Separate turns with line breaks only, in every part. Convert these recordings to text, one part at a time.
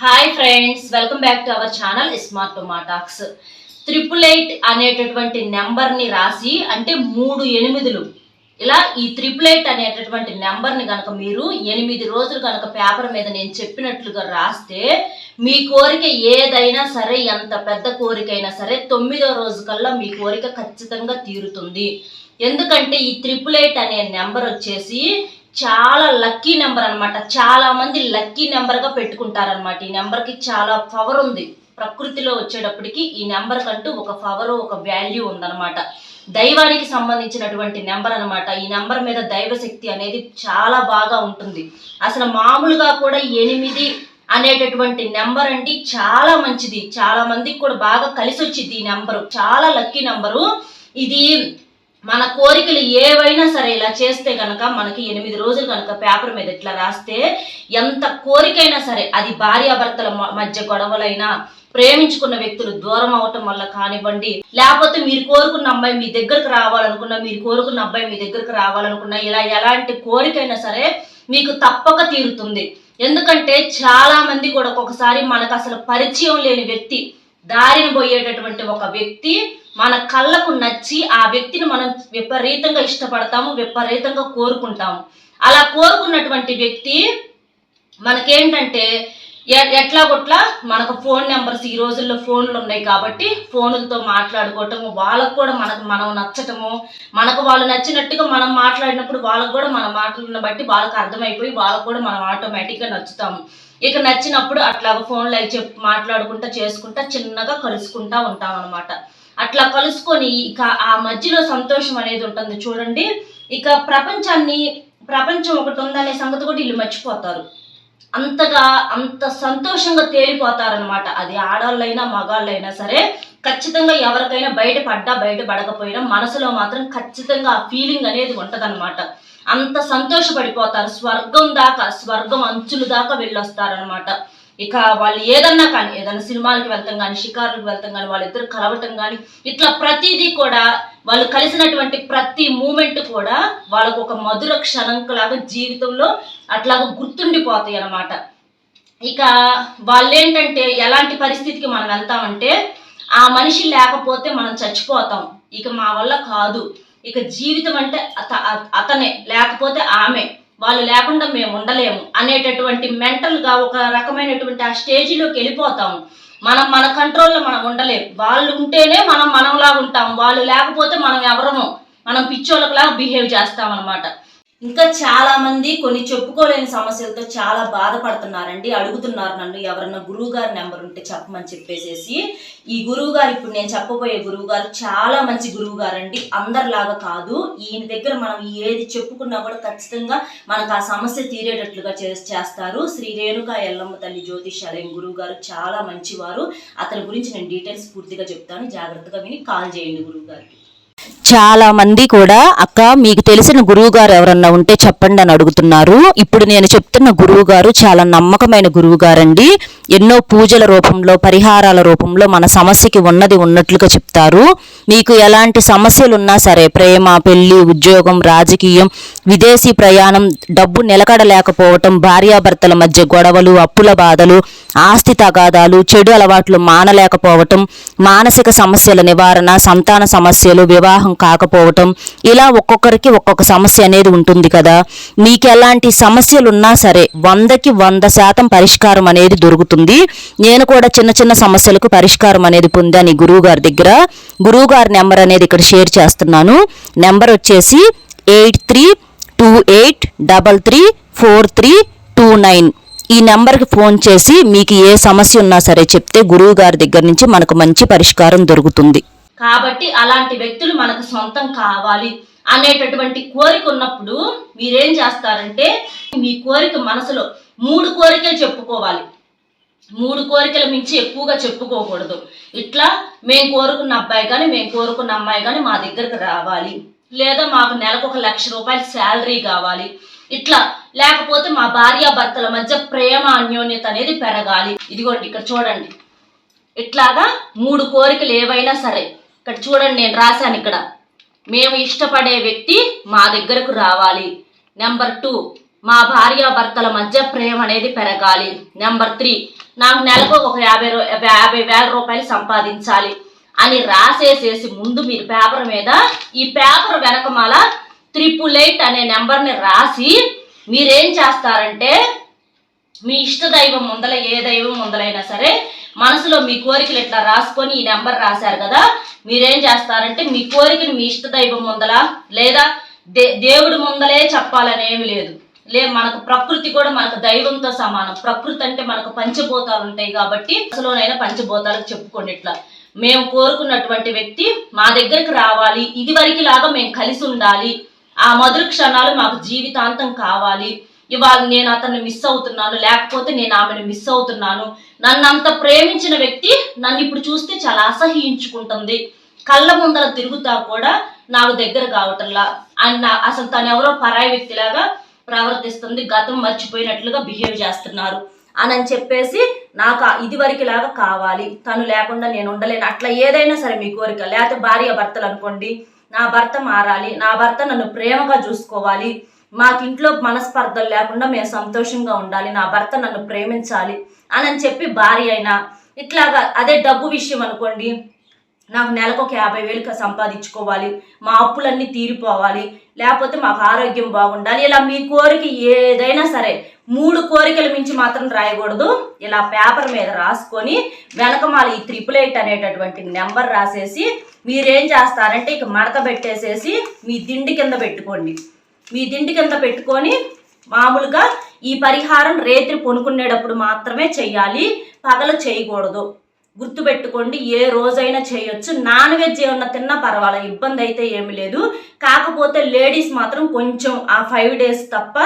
Hi friends, welcome back to our channel smart talks. 888 అనేటటువంటి నెంబర్ని రాసి, అంటే 3 8లు ఇలా ఈ 888 అనేటటువంటి నెంబర్ని కనుక మీరు 8 రోజులు కనుక పేపర్ మీద నేను చెప్పినట్లుగా రాస్తే మీ కోరిక ఏదైనా సరే, ఎంత పెద్ద కోరికైనా సరే 9వ రోజు కల్లా మీ కోరిక ఖచ్చితంగా తీరుతుంది. ఎందుకంటే ఈ 888 అనే నెంబర్ వచ్చేసి చాలా లక్కీ నెంబర్ అనమాట. చాలా మంది లక్కీ నెంబర్గా పెట్టుకుంటారనమాట. ఈ నెంబర్కి చాలా పవర్ ఉంది. ప్రకృతిలో వచ్చేటప్పటికి ఈ నెంబర్ కంటూ ఒక పవర్, ఒక వాల్యూ ఉందన్నమాట. దైవానికి సంబంధించినటువంటి నెంబర్ అనమాట. ఈ నెంబర్ మీద దైవశక్తి అనేది చాలా బాగా ఉంటుంది. అసలు మామూలుగా కూడా 8 అనేటటువంటి నెంబర్ అంటే చాలా మంచిది. చాలా మందికి కూడా బాగా కలిసి వచ్చింది ఈ నెంబరు. చాలా లక్కీ నెంబరు ఇది. మన కోరికలు ఏవైనా సరే ఇలా చేస్తే కనుక మనకి 8 రోజులు కనుక పేపర్ మీద ఇట్లా రాస్తే ఎంత కోరికైనా సరే, అది భార్యాభర్తల మధ్య గొడవలైనా, ప్రేమించుకున్న వ్యక్తులు దూరం అవటం వల్ల కానివ్వండి, లేకపోతే మీరు కోరుకున్న అమ్మాయి మీ దగ్గరకు రావాలనుకున్నా, మీరు కోరుకున్న అబ్బాయి మీ దగ్గరకు రావాలనుకున్నా, ఇలా ఎలాంటి కోరికైనా సరే మీకు తప్పక తీరుతుంది. ఎందుకంటే చాలా మంది కూడా ఒక్కొక్కసారి మనకు అసలు పరిచయం లేని వ్యక్తి, దారిని పోయేటటువంటి ఒక వ్యక్తి మన కళ్ళకు నచ్చి ఆ వ్యక్తిని మనం విపరీతంగా ఇష్టపడతాము, విపరీతంగా కోరుకుంటాము. అలా కోరుకున్నటువంటి వ్యక్తి మనకేంటంటే ఎట్లాగొట్లా మనకు ఫోన్ నెంబర్స్, ఈ రోజుల్లో ఫోన్లు ఉన్నాయి కాబట్టి ఫోన్లతో మాట్లాడుకోవటము, వాళ్ళకు కూడా మనం నచ్చటము, మనకు వాళ్ళు నచ్చినట్టుగా మనం మాట్లాడినప్పుడు వాళ్ళకు కూడా మన మాటలను బట్టి వాళ్ళకి అర్థమైపోయి వాళ్ళకు కూడా మనం ఆటోమేటిక్గా నచ్చుతాము. ఇక నచ్చినప్పుడు అట్లాగ ఫోన్లు అవి మాట్లాడుకుంటా చేసుకుంటా చిన్నగా కలుసుకుంటా ఉంటాం అనమాట. అట్లా కలుసుకొని ఇక ఆ మధ్యలో సంతోషం అనేది ఉంటుంది చూడండి. ఇక ప్రపంచం ఒకటి ఉందనే సంగతి కూడా వీళ్ళు మర్చిపోతారు. అంత సంతోషంగా తేలిపోతారనమాట. అది ఆడవాళ్ళైనా మగాళ్ళైనా సరే, ఖచ్చితంగా ఎవరికైనా బయటపడకపోయినా మనసులో మాత్రం ఖచ్చితంగా ఆ ఫీలింగ్ అనేది ఉంటదన్నమాట. అంత సంతోషపడిపోతారు. స్వర్గం అంచులు దాకా వెళ్ళొస్తారనమాట. ఇక వాళ్ళు ఏదన్నా కానీ, ఏదైనా సినిమాలకు వెళ్తాం కానీ, షికారులకు వెళ్తాం కానీ, వాళ్ళిద్దరు కలవటం కానీ, ఇట్లా ప్రతిదీ కూడా వాళ్ళు కలిసినటువంటి ప్రతి మూమెంట్ కూడా వాళ్ళకు ఒక మధుర క్షణంలాగా జీవితంలో అట్లాగా గుర్తుండిపోతాయి అన్నమాట. ఇక వాళ్ళు ఏంటంటే ఎలాంటి పరిస్థితికి మనం వెళ్తామంటే, ఆ మనిషి లేకపోతే మనం చచ్చిపోతాం, ఇక మా వల్ల కాదు, ఇక జీవితం అంటే అతనే, లేకపోతే ఆమె, వాళ్ళు లేకుండా మేము ఉండలేము అనేటటువంటి మెంటల్గా ఒక రకమైనటువంటి ఆ స్టేజీలోకి వెళ్ళిపోతాము. మన కంట్రోల్లో మనం ఉండలేము. వాళ్ళు ఉంటేనే మనంలాగా ఉంటాం, వాళ్ళు లేకపోతే మనం ఎవరమో, మనం పిచ్చోళ్ళకులాగా బిహేవ్ చేస్తాం అనమాట. ఇంకా చాలా మంది కొన్ని చెప్పుకోలేని సమస్యలతో చాలా బాధపడుతున్నారండి. అడుగుతున్నారు నన్ను, ఎవరన్నా గురువు గారి నెంబర్ ఉంటే చెప్పమని చెప్పేసేసి. ఈ గురువు గారు, ఇప్పుడు నేను చెప్పబోయే గురువు గారు చాలా మంచి గురువు గారు అండి. అందరిలాగా కాదు. ఈయన దగ్గర మనం ఏది చెప్పుకున్నా కూడా ఖచ్చితంగా మనకు ఆ సమస్య తీరేటట్లుగా చేస్తారు. శ్రీ రేణుకా ఎల్లమ్మ తల్లి జ్యోతిష్యాలయం గురువు గారు చాలా మంచివారు. అతని గురించి నేను డీటెయిల్స్ పూర్తిగా చెప్తాను, జాగ్రత్తగా విని కాల్ చేయండి గురువు గారికి.
చాలా మంది కూడా అక్క మీకు తెలిసిన గురువు గారు ఎవరన్నా ఉంటే చెప్పండి అని అడుగుతున్నారు. ఇప్పుడు నేను చెప్తున్న గురువు గారు చాలా నమ్మకమైన గురువు గారండి. ఎన్నో పూజల రూపంలో, పరిహారాల రూపంలో మన సమస్యకి ఉన్నట్లుగా చెప్తారు. మీకు ఎలాంటి సమస్యలు ఉన్నా సరే, ప్రేమ, పెళ్లి, ఉద్యోగం, రాజకీయం, విదేశీ ప్రయాణం, డబ్బు నిలకడలేకపోవటం, భార్యాభర్తల మధ్య గొడవలు, అప్పుల బాధలు, ఆస్తి తగాదాలు, చెడు అలవాట్లు మానలేకపోవటం, మానసిక సమస్యల నివారణ, సంతాన సమస్యలు, వివాహం కాకపోవటం, ఇలా ఒక్కొక్కరికి ఒక్కొక్క సమస్య అనేది ఉంటుంది కదా. మీకు ఎలాంటి సమస్యలు ఉన్నా సరే 100కి 100% పరిష్కారం అనేది దొరుకుతుంది. నేను కూడా చిన్న సమస్యలకు పరిష్కారం అనేది పొందాను ఈ గురువు గారి దగ్గర. గురువు గారి నెంబర్ అనేది ఇక్కడ షేర్ చేస్తున్నాను. నెంబర్ వచ్చేసి 8328334329. ఈ నెంబర్కి ఫోన్ చేసి మీకు ఏ సమస్య ఉన్నా సరే చెప్తే గురువు గారి దగ్గర నుంచి మనకు మంచి పరిష్కారం దొరుకుతుంది.
కాబట్టి అలాంటి వ్యక్తులు మనకు సొంతం కావాలి అనేటటువంటి కోరిక ఉన్నప్పుడు మీరేం చేస్తారంటే, మీ కోరిక మనసులో 3 కోరికలు చెప్పుకోవాలి. 3 కోరికల మించి ఎక్కువగా చెప్పుకోకూడదు. ఇట్లా మేము కోరుకున్న అబ్బాయి కానీ, మేము కోరుకున్న అమ్మాయి కానీ మా దగ్గరకు రావాలి, లేదా మాకు నెలకు 1 లక్ష రూపాయలు శాలరీ కావాలి, ఇట్లా, లేకపోతే మా భార్యాభర్తల మధ్య ప్రేమ అన్యోన్యత అనేది పెరగాలి. ఇదిగోండి ఇక్కడ చూడండి, ఇట్లాగా 3 కోరికలు ఏవైనా సరే ఇక్కడ చూడండి, నేను రాశాను ఇక్కడ. మేము ఇష్టపడే వ్యక్తి మా దగ్గరకు రావాలి. నెంబర్ 2, మా భార్యాభర్తల మధ్య ప్రేమ అనేది పెరగాలి. నెంబర్ 3, నాకు నెలకు ఒక 50,000 రూపాయలు సంపాదించాలి అని రాసేసేసి ముందు మీరు పేపర్ మీద ఈ పేపర్ వెనకమాల 888 అనే నెంబర్ని రాసి మీరేం చేస్తారంటే మీ ఇష్ట దైవం ముందల ఏ దైవం ముందలైనా సరే మనసులో మీ కోరికలు ఇట్లా రాసుకొని ఈ నెంబర్ రాశారు కదా, మీరేం చేస్తారంటే మీ కోరికను మీ ఇష్ట దైవం ముందల లేదా దేవుడి ముందలే చెప్పాలని ఏమి లేదు. మనకు ప్రకృతి కూడా మనకు దైవంతో సమానం. ప్రకృతి అంటే మనకు పంచభూతాలు ఉంటాయి కాబట్టి అసలునైనా పంచభూతాలకు చెప్పుకోండి. ఇట్లా మేము కోరుకున్నటువంటి వ్యక్తి మా దగ్గరకు రావాలి, ఇది వరకు లాగా మేము కలిసి ఉండాలి, ఆ మధుర క్షణాలు మాకు జీవితాంతం కావాలి, ఇవాళ నేను అతన్ని మిస్ అవుతున్నాను, లేకపోతే నేను ఆమెను మిస్ అవుతున్నాను, నన్ను అంత ప్రేమించిన వ్యక్తి నన్ను ఇప్పుడు చూస్తే చాలా అసహ్యించుకుంటుంది, కళ్ళ ముందర తిరుగుతా కూడా నాకు దగ్గర కావటంలా, అసలు తను ఎవరో పరాయి వ్యక్తిలాగా ప్రవర్తిస్తుంది, గతం మర్చిపోయినట్లుగా బిహేవ్ చేస్తున్నారు అని చెప్పేసి నాకు ఇది వరకు లాగా కావాలి, తను లేకుండా నేను ఉండలేను, అట్లా ఏదైనా సరే మీ కోరిక. లేకపోతే భార్య భర్తలు అనుకోండి, నా భర్త మారాలి, నా భర్త నన్ను ప్రేమగా చూసుకోవాలి, మాకింట్లో మనస్పర్ధలు లేకుండా మేము సంతోషంగా ఉండాలి, నా భర్త నన్ను ప్రేమించాలి అని చెప్పి భార్య అయినా ఇట్లాగా. అదే డబ్బు విషయం అనుకోండి, నాకు నెలకు ఒక 50,000 సంపాదించుకోవాలి, మా అప్పులన్నీ తీరిపోవాలి, లేకపోతే మాకు ఆరోగ్యం బాగుండాలి, ఇలా మీ కోరిక ఏదైనా సరే 3 కోరికల మించి మాత్రం రాయకూడదు. ఇలా పేపర్ మీద రాసుకొని వెనకమాల ఈ 888 అనేటటువంటి నెంబర్ రాసేసి మీరేం చేస్తారంటే ఇక మడత పెట్టేసేసి మీ దిండి కింద పెట్టుకోండి. మీ దిండి కింద పెట్టుకొని మామూలుగా ఈ పరిహారం రేత్రి పొనుకునేటప్పుడు మాత్రమే చెయ్యాలి, పగలు చేయకూడదు. గుర్తుపెట్టుకోండి, ఏ రోజైనా చేయొచ్చు. నాన్ వెజ్ ఏమన్నా తిన్నా పర్వాలేదు, ఇబ్బంది అయితే ఏమి లేదు. కాకపోతే లేడీస్ మాత్రం కొంచెం ఆ 5 డేస్ తప్ప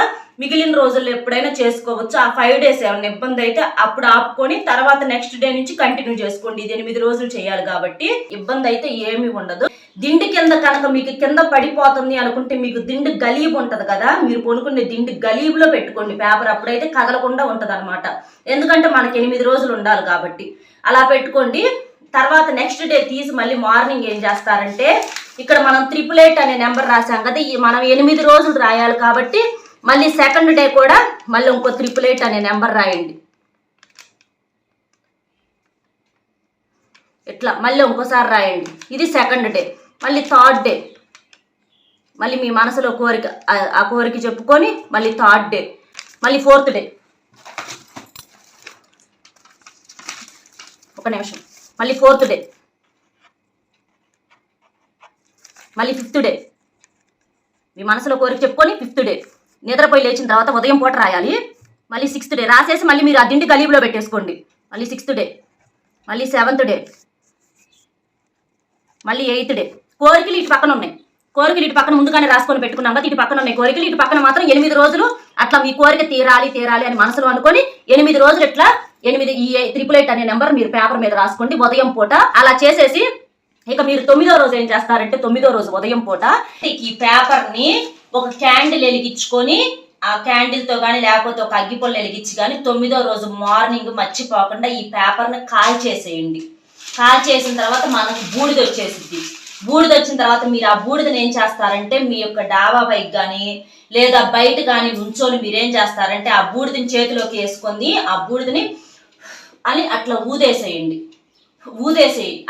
మిగిలిన రోజుల్లో ఎప్పుడైనా చేసుకోవచ్చు. ఆ 5 డేస్ ఏమన్నా ఇబ్బంది అయితే అప్పుడు ఆపుకొని తర్వాత నెక్స్ట్ డే నుంచి కంటిన్యూ చేసుకోండి. ఇది 8 రోజులు చేయాలి కాబట్టి ఇబ్బంది అయితే ఏమి ఉండదు. దిండి కింద కనుక మీకు కింద పడిపోతుంది అనుకుంటే మీకు దిండి గలీబు ఉంటది కదా, మీరు కొనుక్కునే దిండి గలీబులో పెట్టుకోండి పేపర్, అప్పుడైతే కదలకుండా ఉంటది అనమాట. ఎందుకంటే మనకి 8 రోజులు ఉండాలి కాబట్టి అలా పెట్టుకోండి. తర్వాత నెక్స్ట్ డే తీసి మళ్ళీ మార్నింగ్ ఏం చేస్తారంటే ఇక్కడ మనం 888 అనే నెంబర్ రాసాం కదా, మనం 8 రోజులు రాయాలి కాబట్టి మళ్ళీ సెకండ్ డే కూడా మళ్ళీ ఇంకో 888 అనే నెంబర్ రాయండి. ఇట్లా మళ్ళీ ఇంకోసారి రాయండి. ఇది సెకండ్ డే. మళ్ళీ థర్డ్ డే మళ్ళీ మీ మనసులో కోరిక ఆ కోరిక చెప్పుకొని మళ్ళీ థర్డ్ డే, మళ్ళీ ఫోర్త్ డే, ఒక నిమిషం, మళ్ళీ ఫోర్త్ డే, మళ్ళీ ఫిఫ్త్ డే, మీ మనసులో కోరిక చెప్పుకొని ఫిఫ్త్ డే, నిద్రపోయి లేచిన తర్వాత ఉదయం పూట రాయాలి. మళ్ళీ 6th డే రాసేసి మళ్ళీ మీరు ఆ దిండి గలీబులో పెట్టేసుకోండి. మళ్ళీ 6th డే, మళ్ళీ 7th డే, మళ్ళీ 8th డే. కోరికలు ఇటు పక్కన ఉన్నాయి, కోరికలు ఇటు పక్కన ముందుగానే రాసుకొని పెట్టుకున్నాం కదా, ఇటు పక్కన ఉన్నాయి కోరికలు, ఇటు పక్కన మాత్రం 8 రోజులు అట్లా మీ కోరిక తీరాలి తీరాలి అని మనసులో అనుకొని 8 రోజులు ఇట్లా 8 ఈ 888 అనే నెంబర్ మీరు పేపర్ మీద రాసుకోండి ఉదయం పూట. అలా చేసేసి ఇక మీరు 9వ రోజు ఏం చేస్తారంటే 9వ రోజు ఉదయం పూట ఈ పేపర్ ని ఒక క్యాండిల్ వెలిగించుకొని ఆ క్యాండిల్ తో కానీ లేకపోతే ఒక అగ్గిపొల్ల వెలిగించి కానీ 9వ రోజు మార్నింగ్ మర్చిపోకుండా ఈ పేపర్ ని కాల్ చేసేయండి. కాల్ చేసిన తర్వాత మనకు బూడిద వచ్చేసింది. బూడిద వచ్చిన తర్వాత మీరు ఆ బూడిదని ఏం చేస్తారంటే మీ యొక్క డాబా పైకి కానీ లేదా బయట కానీ నుంచొని మీరేం చేస్తారంటే ఆ బూడిదని చేతిలోకి వేసుకొని ఆ బూడిదని అని అట్లా ఊదేసేయండి.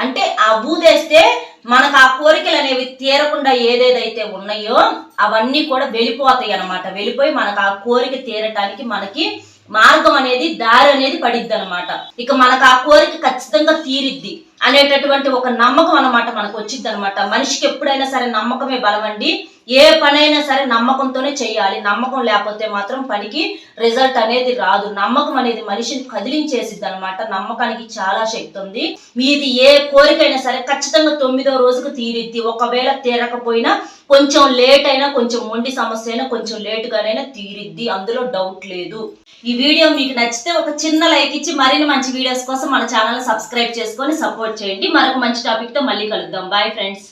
అంటే ఆ ఊదేస్తే మనకు ఆ కోరికలు అనేవి తీరకుండా ఏదేదైతే ఉన్నాయో అవన్నీ కూడా వెళ్ళిపోతాయి అన్నమాట. వెళ్ళిపోయి మనకు ఆ కోరిక తీరటానికి మనకి మార్గం అనేది దారి అనేది పడిద్ది అనమాట. ఇక మనకు ఆ కోరిక ఖచ్చితంగా తీరిద్ది అనేటటువంటి ఒక నమ్మకం అనమాట మనకు వచ్చిద్ది అనమాట. మనిషికి ఎప్పుడైనా సరే నమ్మకమే బలమండి. ఏ పనైనా సరే నమ్మకంతోనే చేయాలి. నమ్మకం లేకపోతే మాత్రం పనికి రిజల్ట్ అనేది రాదు. నమ్మకం అనేది మనిషిని కదిలించేసిద్ది అనమాట. నమ్మకానికి చాలా శక్తి ఉంది. మీది ఏ కోరికైనా సరే ఖచ్చితంగా 9వ రోజుకు తీరిద్ది. ఒకవేళ తీరకపోయినా కొంచెం లేట్ అయినా, కొంచెం మొండి సమస్య అయినా కొంచెం లేటుగానైనా తీరిద్ది, అందులో డౌట్ లేదు. ఈ వీడియో మీకు నచ్చితే ఒక చిన్న లైక్ ఇచ్చి మరిన్ని మంచి వీడియోస్ కోసం మన ఛానల్ సబ్స్క్రైబ్ చేసుకొని సపోర్ట్ చేయండి. మరొక మంచి టాపిక్ తో మళ్ళీ కలుద్దాం. Bye friends.